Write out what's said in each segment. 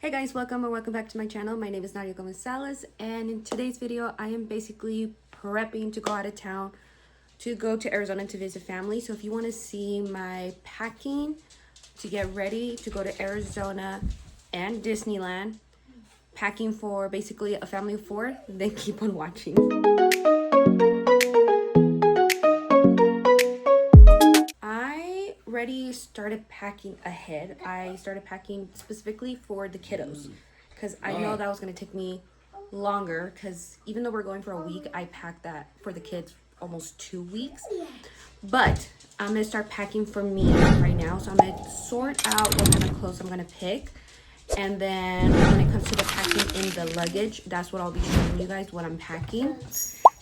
Hey guys, welcome or welcome back to my channel. My name is nadiagomezcelis, and in today's video I am basically prepping to go out of town to go to Arizona to visit family. So if you want to see my packing to get ready to go to Arizona and Disneyland, packing for basically a family of 4, then keep on watching. Already started packing ahead. I started packing specifically for the kiddos because I know that was going to take me longer, because even though we're going for a week, I packed that for the kids almost 2 weeks. But I'm going to start packing for me right now. So I'm going to sort out what kind of clothes I'm going to pick. And then when it comes to the packing in the luggage, that's what I'll be showing you guys, what I'm packing.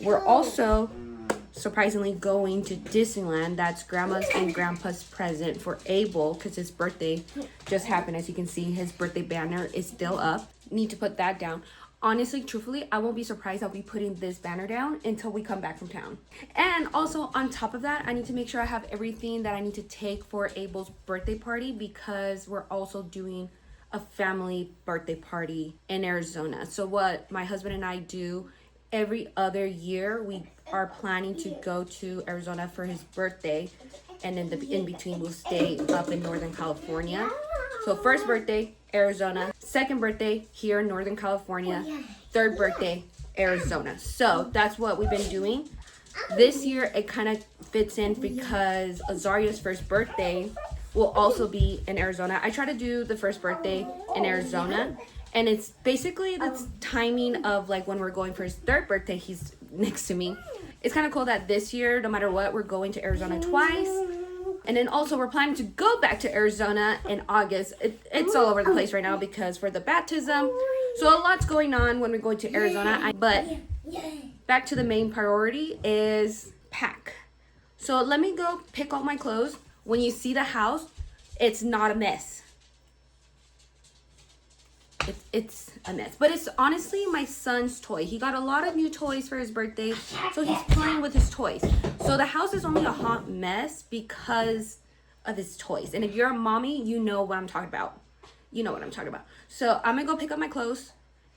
We're also surprisingly going to Disneyland. That's grandma's and grandpa's present for Abel, because his birthday just happened. As you can see, his birthday banner is still up. Need to put that down. Honestly, truthfully, I won't be surprised I'll be putting this banner down until we come back from town. And also on top of that, I need to make sure I have everything that I need to take for Abel's birthday party, because we're also doing a family birthday party in Arizona. So what my husband and I do every other year, we are planning to go to Arizona for his birthday, and in between we'll stay up in Northern California. So first birthday, Arizona. Second birthday, here in Northern California. Third birthday, Arizona. So that's what we've been doing. This year it kind of fits in because Azaria's first birthday will also be in Arizona. I try to do the first birthday in Arizona, and it's basically the timing of like when we're going for his third birthday, he's next to me. It's kind of cool that this year, no matter what, we're going to Arizona twice. And then also we're planning to go back to Arizona in August. It's all over the place right now because for the baptism. So a lot's going on when we're going to Arizona. But back to the main priority is pack. So let me go pick all my clothes. When you see the house, it's not a mess. It's a mess, but it's honestly my son's toy. He got a lot of new toys for his birthday, so he's playing with his toys. So the house is only a hot mess because of his toys. And if you're a mommy, you know what I'm talking about. You know what I'm talking about. So I'm gonna go pick up my clothes,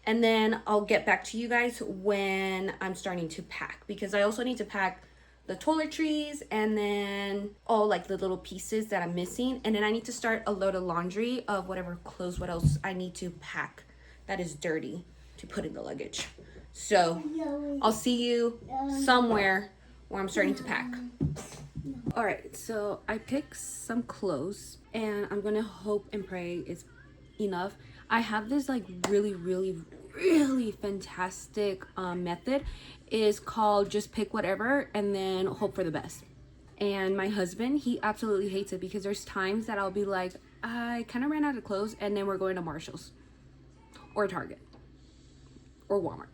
and then I'll get back to you guys when I'm starting to pack, because I also need to pack the toiletries and then all like the little pieces that I'm missing, and then I need to start a load of laundry of whatever clothes, what else I need to pack that is dirty to put in the luggage. So I'll see you somewhere where I'm starting to pack. All right, so I picked some clothes and I'm gonna hope and pray it's enough. I have this like really fantastic method. Is called just pick whatever and then hope for the best. And my husband, he absolutely hates it, because there's times that I'll be like, I kind of ran out of clothes, and then we're going to Marshall's or Target or Walmart.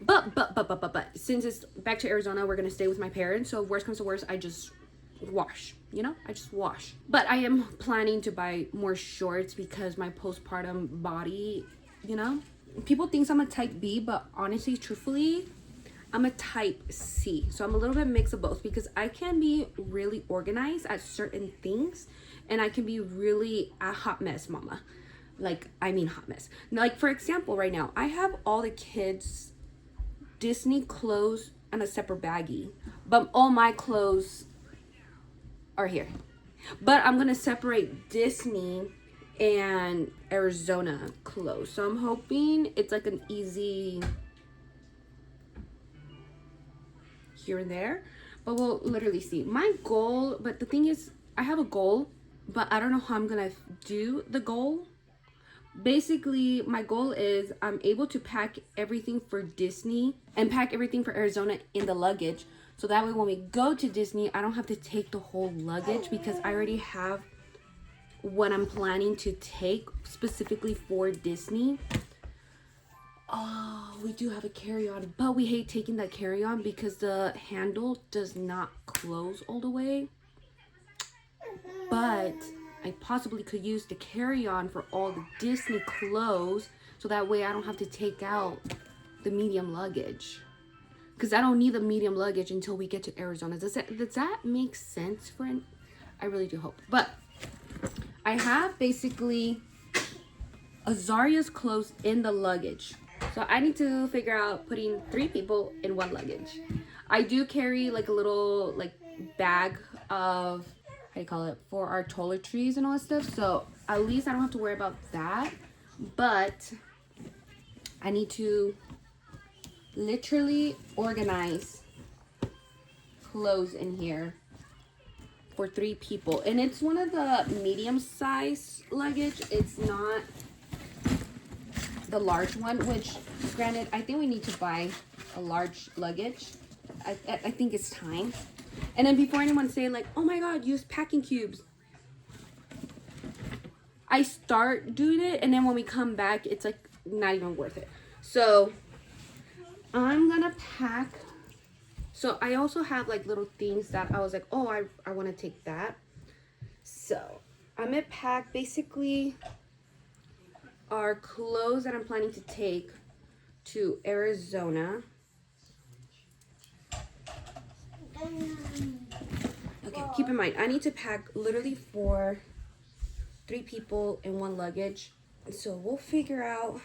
But since it's back to Arizona, we're gonna stay with my parents, so if worst comes to worst, I just wash, I just wash. But I am planning to buy more shorts because my postpartum body, people think I'm a type B, but honestly, truthfully, I'm a type C. So I'm a little bit mix of both, because I can be really organized at certain things, and I can be really a hot mess mama. Hot mess. Like, for example, right now, I have all the kids' Disney clothes in a separate baggie, but all my clothes are here. But I'm gonna separate Disney and Arizona clothes, so I'm hoping it's like an easy here and there, but we'll literally see. My goal, but the thing is, I have a goal, but I don't know how I'm gonna do the goal. Basically, my goal is I'm able to pack everything for Disney and pack everything for Arizona in the luggage, so that way when we go to Disney, I don't have to take the whole luggage, because I already have what I'm planning to take specifically for Disney. Oh, we do have a carry-on, but we hate taking that carry-on because the handle does not close all the way. But I possibly could use the carry-on for all the Disney clothes, so that way I don't have to take out the medium luggage, because I don't need the medium luggage until we get to Arizona. Does that make sense, friend? I really do hope. But I have basically Azaria's clothes in the luggage. So I need to figure out putting 3 people in 1 luggage. I do carry like a little like bag of, how do you call it, for our toiletries and all that stuff. So at least I don't have to worry about that. But I need to literally organize clothes in here for 3 people. And it's one of the medium size luggage. It's not the large one, which granted, I think we need to buy a large luggage. I think it's time. And then before anyone say like, oh my god, use packing cubes, I start doing it, and then when we come back, it's like not even worth it. So I'm gonna pack. So I also have like little things that I was like, oh, I want to take that. So I'm gonna pack basically our clothes that I'm planning to take to Arizona. Okay, keep in mind, I need to pack literally for 3 people in 1 luggage. So we'll figure out,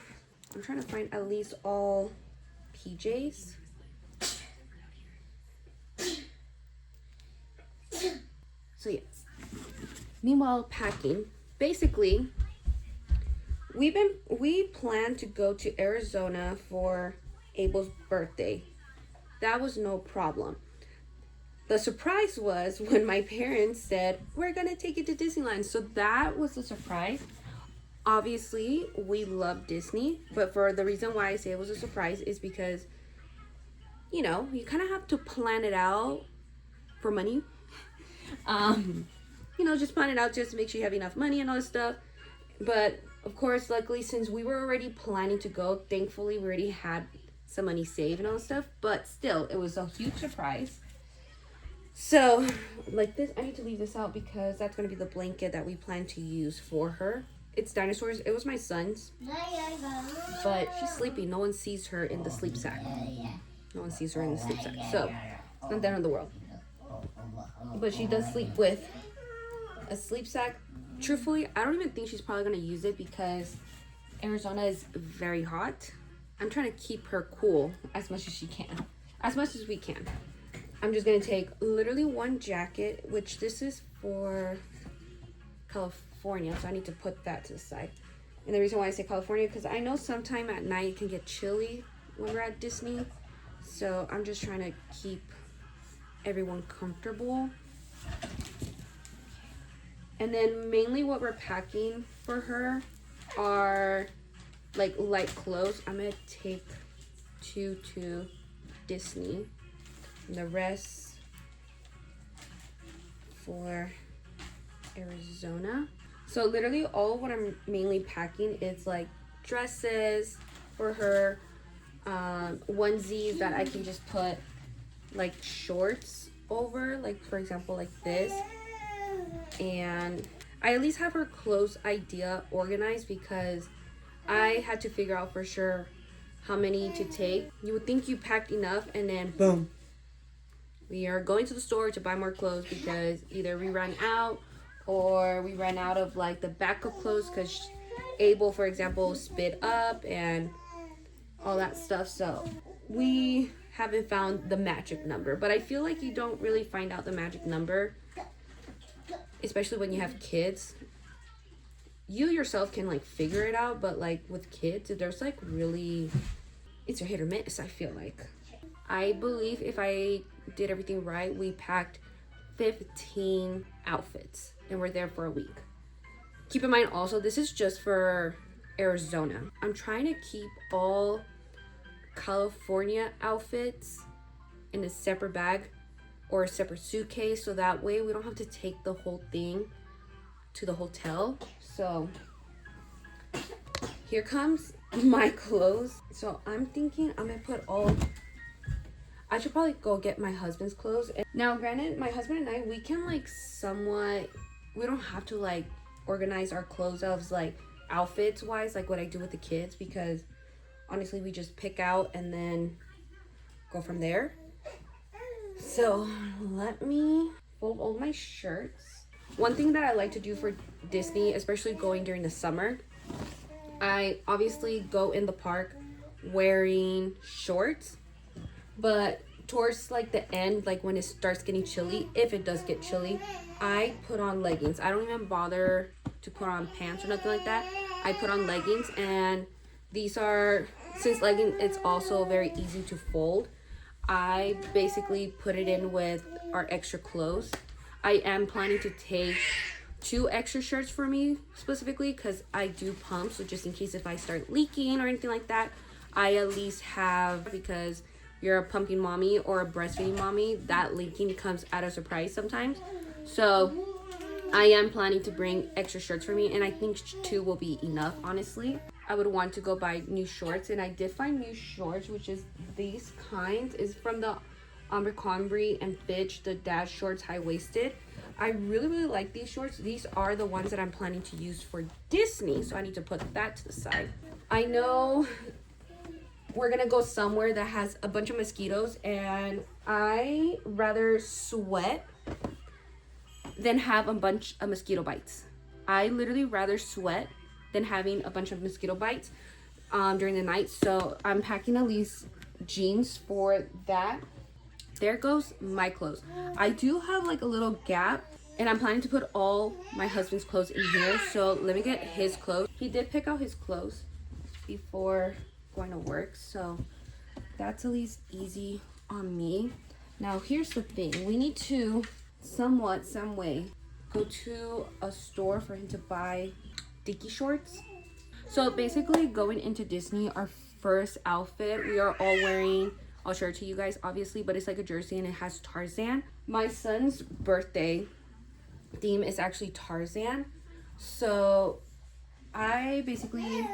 I'm trying to find at least all PJs. So yeah, meanwhile packing, basically we planned to go to Arizona for Abel's birthday. That was no problem. The surprise was when my parents said, we're gonna take you to Disneyland. So that was a surprise. Obviously, we love Disney, but for the reason why I say it was a surprise is because, you know, you kind of have to plan it out for money. You know, just plan it out just to make sure you have enough money and all this stuff. But of course, luckily, since we were already planning to go, thankfully we already had some money saved and all this stuff. But still, it was a huge surprise. So, like this, I need to leave this out because that's going to be the blanket that we plan to use for her. It's dinosaurs. It was my son's. But she's sleeping. No one sees her in the sleep sack. No one sees her in the sleep sack. So, it's not the end of the world. But she does sleep with a sleep sack. Truthfully, I don't even think she's probably going to use it because Arizona is very hot. I'm trying to keep her cool as much as she can. As much as we can. I'm just going to take literally 1 jacket, which this is for California, so I need to put that to the side. And the reason why I say California, because I know sometime at night it can get chilly when we're at Disney. So I'm just trying to keep everyone comfortable. And then mainly what we're packing for her are like light clothes. I'm going to take 2 to Disney. And the rest for Arizona. So literally all what I'm mainly packing is like dresses for her, onesies that I can just put like shorts over, like for example like this. And I at least have her clothes idea organized because I had to figure out for sure how many to take. You would think you packed enough and then boom. We are going to the store to buy more clothes because either we ran out or we ran out of like the backup clothes because Abel, for example, spit up and all that stuff. So we haven't found the magic number, but I feel like you don't really find out the magic number, especially when you have kids. You yourself can like figure it out, but like with kids, there's like really, it's a hit or miss, I feel like. I believe if I did everything right, we packed 15 outfits and we're there for a week. Keep in mind also, this is just for Arizona. I'm trying to keep all California outfits in a separate bag or a separate suitcase, so that way we don't have to take the whole thing to the hotel. So here comes my clothes. So I'm thinking I'm gonna put all, I should probably go get my husband's clothes. Now granted, my husband and I, we can like somewhat, we don't have to like organize our clothes as like outfits wise like what I do with the kids, because honestly we just pick out and then go from there. So let me fold all my shirts. One thing that I like to do for Disney, especially going during the summer, I obviously go in the park wearing shorts, but towards like the end, like when it starts getting chilly, if it does get chilly, I put on leggings. I don't even bother to put on pants or nothing like that. I put on leggings, and these are, since legging it's also very easy to fold, I basically put it in with our extra clothes. I am planning to take 2 extra shirts for me specifically because I do pump, so just in case if I start leaking or anything like that, I at least have, because you're a pumping mommy or a breastfeeding mommy, that leaking comes at a surprise sometimes. So I am planning to bring extra shirts for me, and I think 2 will be enough, honestly. I would want to go buy new shorts, and I did find new shorts, which is these kinds. Is from the Abercrombie and Fitch, the dad shorts, high-waisted. I really like these shorts. These are the ones that I'm planning to use for Disney, so I need to put that to the side. I know we're gonna go somewhere that has a bunch of mosquitoes, and I rather sweat than have a bunch of mosquito bites. I literally rather sweat than having a bunch of mosquito bites during the night. So I'm packing at least jeans for that. There goes my clothes. I do have like a little gap, and I'm planning to put all my husband's clothes in here. So let me get his clothes. He did pick out his clothes before going to work, so that's at least easy on me. Now here's the thing, we need to some way go to a store for him to buy dicky shorts. So basically, going into Disney, our first outfit, we are all wearing, I'll show it to you guys obviously, but it's like a jersey and it has Tarzan. My son's birthday theme is actually Tarzan, so I basically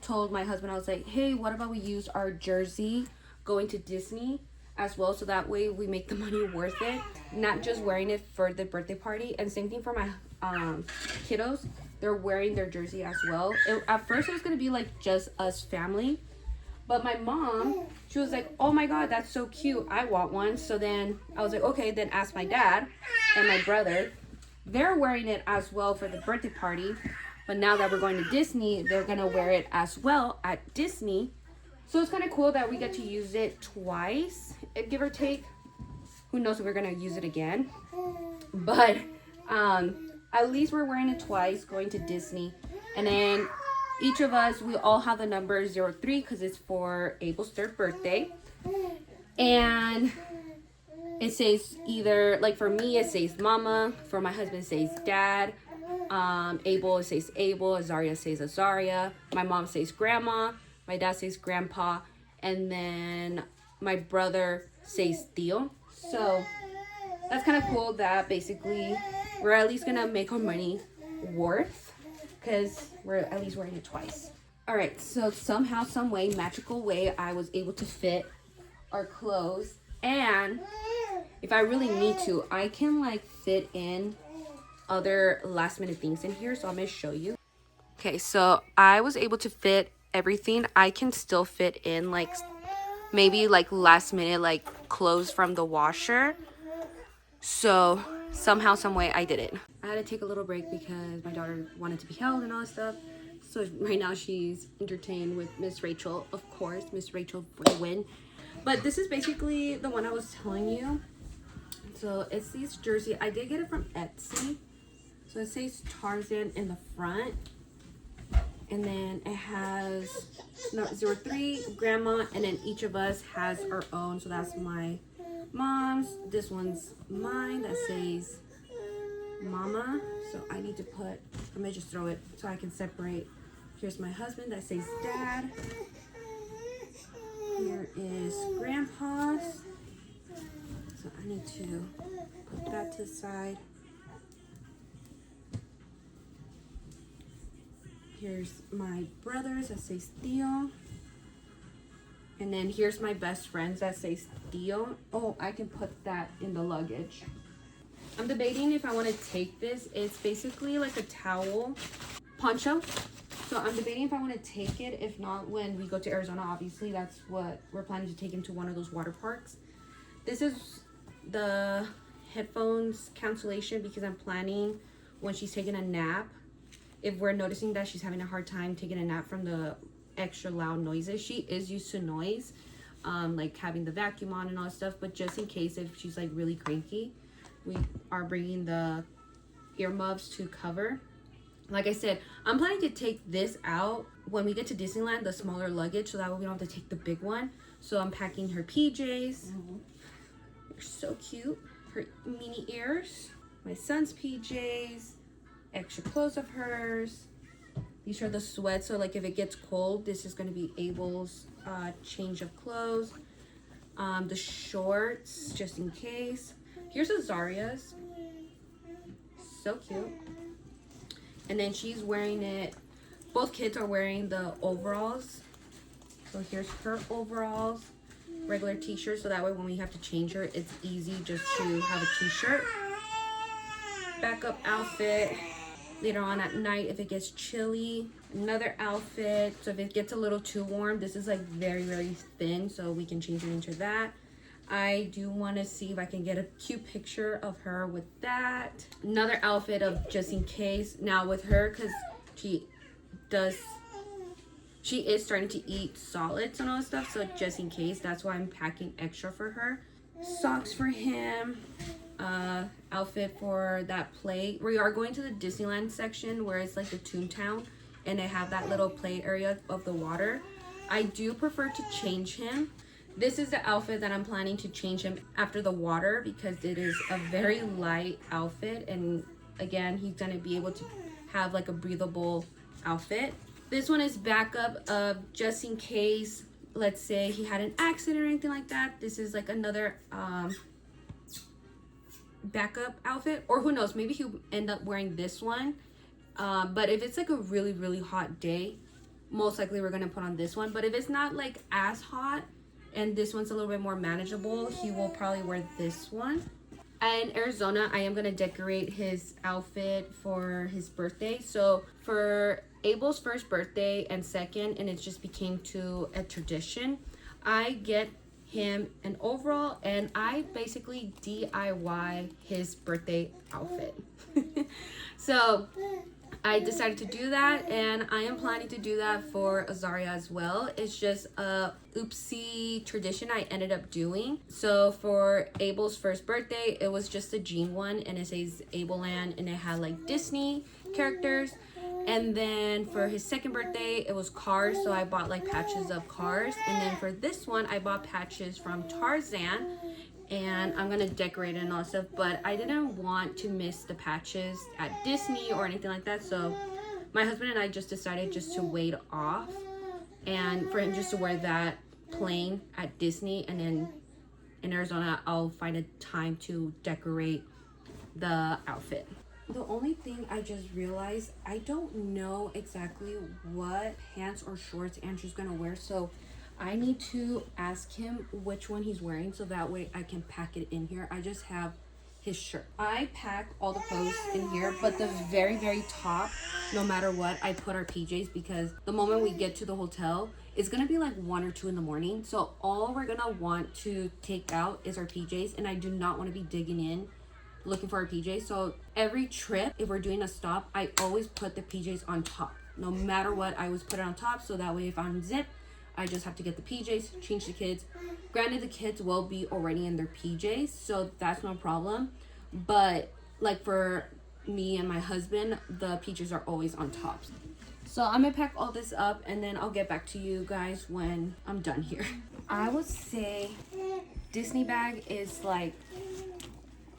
told my husband, I was like, hey, what about we use our jersey going to Disney as well, so that way we make the money worth it, not just wearing it for the birthday party. And same thing for my kiddos, they're wearing their jersey as well. At first it was gonna be like just us family, but my mom, she was like, oh my god, that's so cute, I want one. So then I was like, okay, then ask my dad and my brother. They're wearing it as well for the birthday party, but now that we're going to Disney, they're gonna wear it as well at Disney. So it's kind of cool that we get to use it twice, give or take. Who knows if we're gonna use it again, but at least we're wearing it twice going to Disney. And then each of us, we all have the number 03 because it's for Abel's 3rd birthday. And it says either, like for me it says mama, for my husband it says dad, Abel, it says Abel, Azaria says Azaria, my mom says grandma, my dad says grandpa, and then my brother says Theo. So that's kind of cool that basically we're at least gonna make our money worth, because we're at least wearing it twice. All right, so somehow, some way, magical way, I was able to fit our clothes, and if I really need to, I can like fit in other last minute things in here, so I'm gonna show you. Okay, so I was able to fit everything. I can still fit in like maybe like last minute like clothes from the washer. So somehow, some way, I did it. I had to take a little break because my daughter wanted to be held and all that stuff. So right now she's entertained with Miss Rachel, of course, Miss Rachel for the win. But this is basically the one I was telling you. So it's these jersey. I did get it from Etsy. So it says Tarzan in the front, and then it has 03, grandma, and then each of us has our own. So that's my mom's, this one's mine that says mama. So I need to put, I'm gonna just throw it so I can separate. Here's my husband that says dad. Here is grandpa's. So I need to put that to the side. Here's my brother's that says Theo. And then here's my best friend's that says Theo. Oh, I can put that in the luggage. I'm debating if I want to take this. It's basically like a towel poncho. So I'm debating if I want to take it. If not, when we go to Arizona, obviously, that's what we're planning to take him to, one of those water parks. This is the headphones cancellation because I'm planning when she's taking a nap if we're noticing that she's having a hard time taking a nap from the extra loud noises. She is used to noise, like having the vacuum on and all that stuff, but just in case if she's like really cranky, we are bringing the earmuffs to cover. Like I said, I'm planning to take this out when we get to Disneyland, the smaller luggage, so that way we don't have to take the big one. So I'm packing her PJs. They're so cute. Her mini ears, my son's PJs, extra clothes of hers. These are the sweats, so like if it gets cold, this is going to be Abel's change of clothes. The shorts, just in case. Here's Azaria's. So cute. And then she's wearing it. Both kids are wearing the overalls. So here's her overalls, regular t-shirt, so that way when we have to change her, it's easy just to have a t-shirt. Backup outfit later on at night if it gets chilly. Another outfit, so if it gets a little too warm, this is like very, very thin, so we can change it into that. I do want to see if I can get a cute picture of her with that. Another outfit of just in case. Now with her, because she is starting to eat solids and all that stuff, so just in case, that's why I'm packing extra for her. Socks for him. Outfit for that play. We are going to the Disneyland section where it's like the Toontown, and they have that little play area of the water. I do prefer to change him. This is the outfit that I'm planning to change him after the water, because it is a very light outfit, and again, he's gonna be able to have like a breathable outfit. This one is backup of just in case, let's say he had an accident or anything like that. This is like another backup outfit, or who knows, maybe he'll end up wearing this one. But if it's like a really, really hot day, most likely we're gonna put on this one. But if it's not like as hot and this one's a little bit more manageable, he will probably wear this one. In Arizona, I am gonna decorate his outfit for his birthday. So for Abel's first birthday and second, and it just became to a tradition, I get him an overall and I basically DIY his birthday outfit. So I decided to do that, and I am planning to do that for Azaria as well. It's just a oopsie tradition I ended up doing. So for Abel's first birthday, it was just a jean one, and it says Abeland, and it had like Disney characters. And then for his second birthday, it was Cars, so I bought like patches of Cars. And then for this one, I bought patches from Tarzan, and I'm gonna decorate it and all that stuff, but I didn't want to miss the patches at Disney or anything like that, so my husband and I just decided just to wait off and for him just to wear that plain at Disney, and then in Arizona I'll find a time to decorate the outfit. The only thing I just realized, I don't know exactly what pants or shorts Andrew's gonna wear, so I need to ask him which one he's wearing, so that way I can pack it in here. I just have his shirt. I pack all the clothes in here, but the very, very top, no matter what, I put our PJs, because the moment we get to the hotel, it's gonna be like 1 or 2 in the morning. So all we're gonna want to take out is our PJs, and I do not want to be digging in looking for our PJs. So every trip, if we're doing a stop, I always put the PJs on top. No matter what, I always put it on top, so that way if I'm zip, I just have to get the PJs, change the kids. Granted, the kids will be already in their PJs, so that's no problem. But like for me and my husband, the PJs are always on top. So I'm gonna pack all this up, and then I'll get back to you guys when I'm done here. I would say Disney bag is like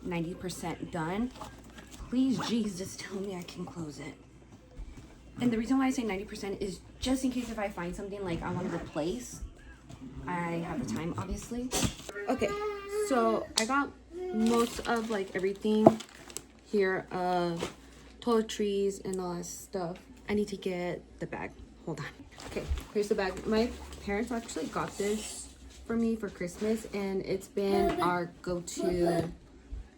90% done. Please, Jesus, tell me I can close it. And the reason why I say 90% is just in case if I find something like I want to replace, I have the time, obviously. Okay, so I got most of like everything here, toiletries and all that stuff. I need to get the bag. Hold on. Okay, here's the bag. My parents actually got this for me for Christmas, and it's been our go-to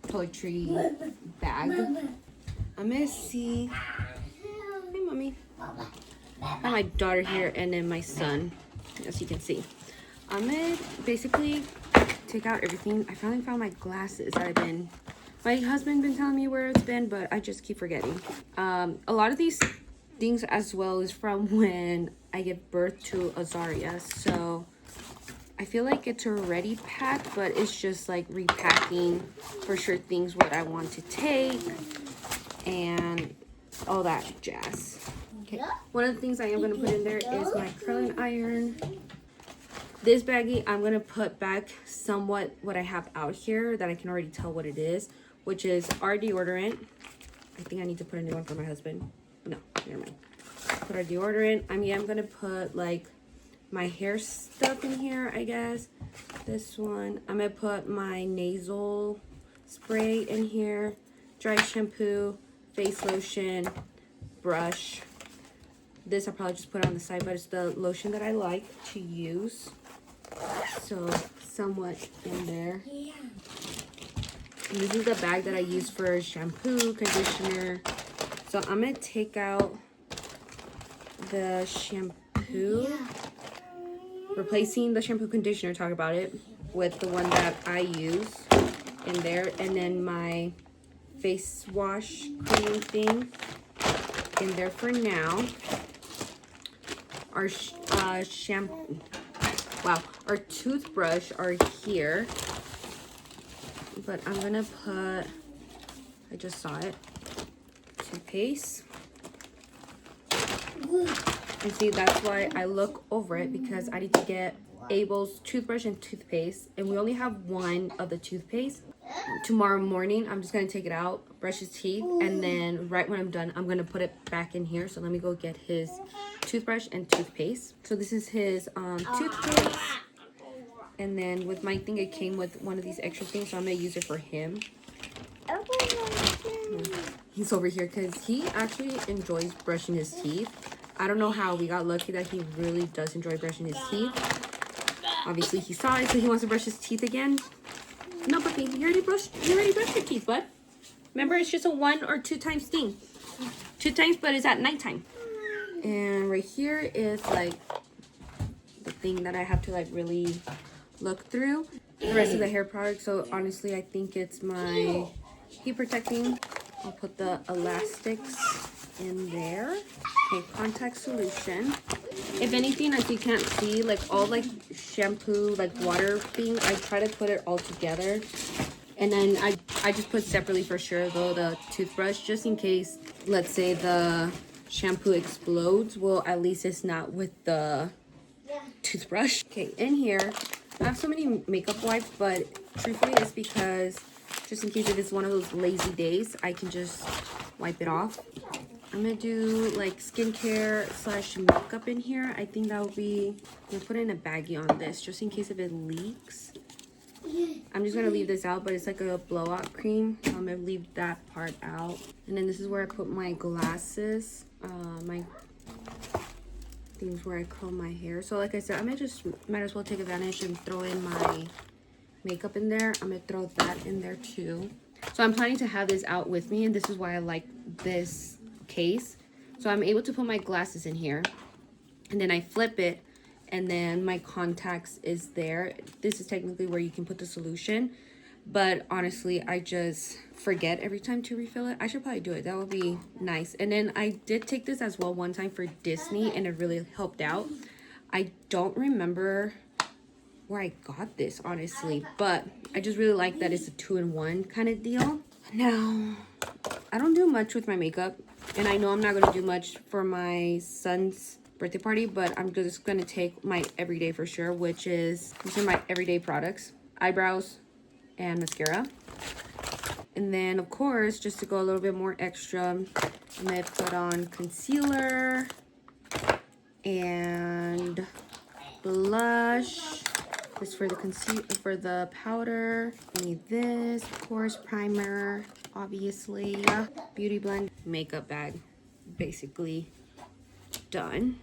toiletry bag. I'm gonna see. Hey, mommy. I have my daughter here, and then my son, as you can see. I'm gonna basically take out everything. I finally found my glasses that my husband been telling me where it's been, but I just keep forgetting. A lot of these things as well is from when I gave birth to Azaria. So I feel like it's already packed, but it's just like repacking for sure things what I want to take and all that jazz. Okay, one of the things I am going to put in there is my curling iron. This baggie, I'm going to put back somewhat what I have out here that I can already tell what it is, which is our deodorant. I think I need to put a new one for my husband. No, never mind. Put our deodorant. I'm going to put like my hair stuff in here, I guess. This one. I'm going to put my nasal spray in here. Dry shampoo, face lotion, brush. This I'll probably just put on the side, but it's the lotion that I like to use. So somewhat in there. And this is the bag that I use for shampoo, conditioner. So I'm gonna take out the shampoo, replacing the shampoo conditioner, talk about it, with the one that I use in there, and then my face wash cream thing in there for now. Our shampoo, wow, our toothbrush are here, but I'm gonna put, I just saw it, toothpaste. And see, that's why I look over it, because I need to get Abel's toothbrush and toothpaste, and we only have one of the toothpaste. Tomorrow morning, I'm just gonna take it out, brush his teeth, and then right when I'm done, I'm gonna put it back in here. So let me go get his toothbrush and toothpaste. So this is his toothpaste, and then with my thing, it came with one of these extra things, so I'm gonna use it for him. He's over here because he actually enjoys brushing his teeth. I don't know how we got lucky that he really does enjoy brushing his teeth. Obviously he saw it, so he wants to brush his teeth again. No, puppy, you already brushed your teeth, bud. Remember, it's just a 1 or 2 times thing. 2 times, but it's at nighttime. And right here is like the thing that I have to like really look through. The rest of the hair products. So honestly, I think it's my heat protecting. I'll put the elastics in there. Okay, contact solution. If anything, as you can't see, like all like shampoo, like water thing, I try to put it all together. And then I just put separately for sure though the toothbrush, just in case, let's say the shampoo explodes. Well, at least it's not with the toothbrush. Okay, in here, I have so many makeup wipes, but truthfully it's because just in case if it's one of those lazy days, I can just wipe it off. I'm gonna do like skincare / makeup in here. I think that would be, I'm gonna put in a baggie on this just in case if it leaks. I'm just gonna leave this out, but it's like a blowout cream, so I'm gonna leave that part out. And then this is where I put my glasses, my things where I comb my hair. So like I said, might as well take advantage and throw in my makeup in there. I'm gonna throw that in there too. So I'm planning to have this out with me, and this is why I like this case. So I'm able to put my glasses in here, and then I flip it, and then my contacts is there. This is technically where you can put the solution, but honestly I just forget every time to refill it. I should probably do it. That would be nice. And then I did take this as well one time for Disney, and it really helped out. I don't remember where I got this honestly, but I just really like that it's a 2-in-1 kind of deal. Now I don't do much with my makeup, and I know I'm not going to do much for my son's birthday party, but I'm just going to take my everyday for sure, which is, these are my everyday products: eyebrows and mascara. And then of course, just to go a little bit more extra, I'm going to put on concealer and blush. This for the powder. I need this, of course, primer, obviously, beauty blend, makeup bag, basically done.